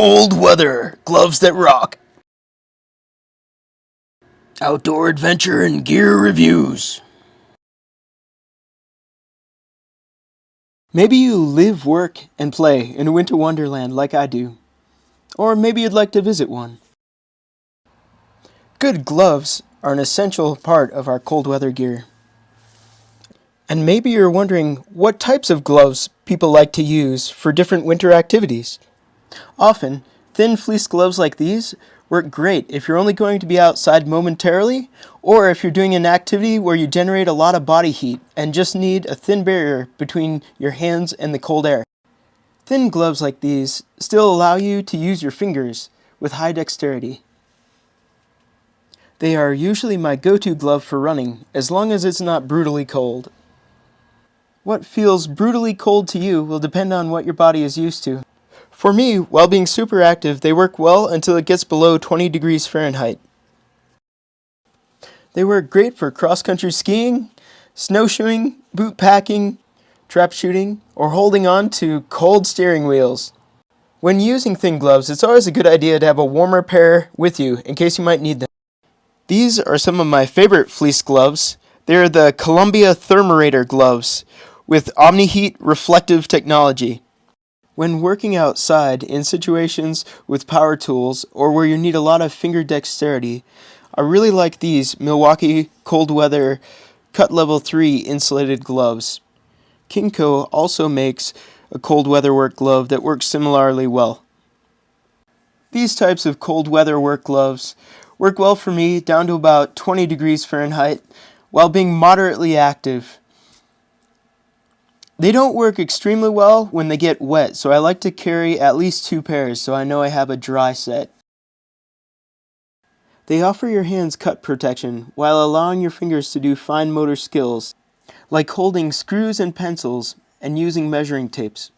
Cold weather, gloves that rock. Outdoor adventure and gear reviews. Maybe you live, work, and play in a winter wonderland like I do. Or maybe you'd like to visit one. Good gloves are an essential part of our cold weather gear. And maybe you're wondering what types of gloves people like to use for different winter activities. Often, thin fleece gloves like these work great if you're only going to be outside momentarily, or if you're doing an activity where you generate a lot of body heat and just need a thin barrier between your hands and the cold air. Thin gloves like these still allow you to use your fingers with high dexterity. They are usually my go-to glove for running, as long as it's not brutally cold. What feels brutally cold to you will depend on what your body is used to. For me, while being super active, they work well until it gets below 20 degrees Fahrenheit. They work great for cross-country skiing, snowshoeing, boot packing, trap shooting, or holding on to cold steering wheels. When using thin gloves, it's always a good idea to have a warmer pair with you in case you might need them. These are some of my favorite fleece gloves. They're the Columbia Thermarator gloves with Omni-heat reflective technology. When working outside in situations with power tools or where you need a lot of finger dexterity, I really like these Milwaukee cold weather cut level 3 insulated gloves. Kinco also makes a cold weather work glove that works similarly well. These types of cold weather work gloves work well for me down to about 20 degrees Fahrenheit while being moderately active. They don't work extremely well when they get wet, so I like to carry at least 2 pairs so I know I have a dry set. They offer your hands cut protection while allowing your fingers to do fine motor skills, like holding screws and pencils and using measuring tapes.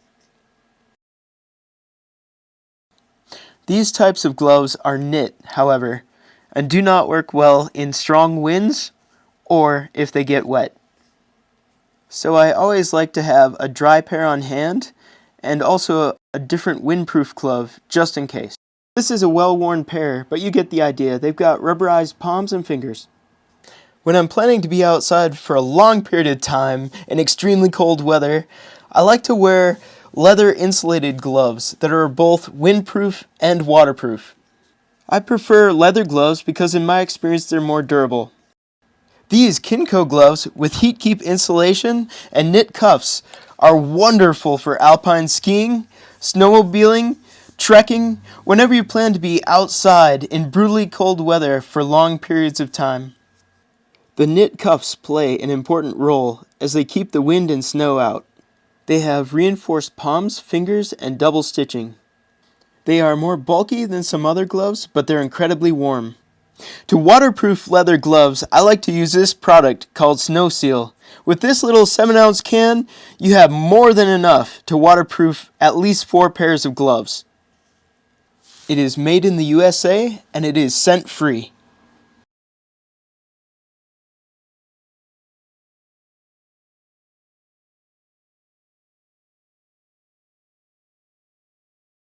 These types of gloves are knit, however, and do not work well in strong winds or if they get wet. So I always like to have a dry pair on hand and also a different windproof glove just in case. This is a well-worn pair, but you get the idea. They've got rubberized palms and fingers. When I'm planning to be outside for a long period of time in extremely cold weather, I like to wear leather insulated gloves that are both windproof and waterproof. I prefer leather gloves because in my experience they're more durable. These Kinco gloves with heat keep insulation and knit cuffs are wonderful for alpine skiing, snowmobiling, trekking, whenever you plan to be outside in brutally cold weather for long periods of time. The knit cuffs play an important role as they keep the wind and snow out. They have reinforced palms, fingers, and double stitching. They are more bulky than some other gloves, but they're incredibly warm. To waterproof leather gloves, I like to use this product called Snow Seal. With this little 7-ounce can, you have more than enough to waterproof at least 4 pairs of gloves. It is made in the USA and it is scent-free.